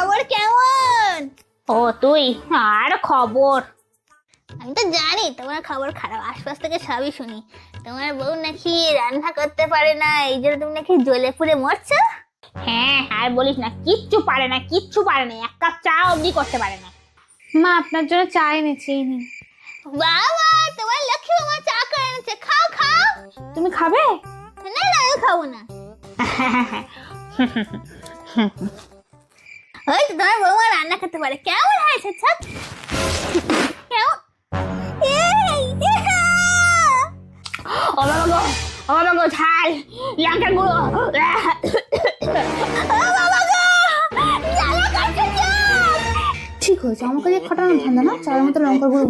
খবর কেমন? ও তুই আর খবর? আমি তো জানি তোমার খবর খারাপ, আশপাশ থেকে সবই শুনি। তোমার বউ নাকি রান্না করতে পারে না, এই জন্য তুমি নাকি জ্বলে পুড়ে মরছো। হ্যাঁ আর বলিস না, কিচ্ছু পারে না, কিচ্ছু পারে না, এক কাপ চা অবধি করতে পারে না। মা আপনার জন্য চা এনেছি। বাবা, তোমার লক্ষ্মী মামা চা করে এনেছে, খাও খাও। তুমি খাবে? না না, আমি খাবো না। ওই তো তোমার বৌমা রান্না করতে পারে, কেমন হয়েছে ছাদ? কেমন? ও বাবা গো ঝাল, লঙ্কার গুঁড়ো। ঠিক হয়েছে, আমাকে যে খাটানো ঠান্ডা না, চায়ের মতো লঙ্কার গুঁড়ো।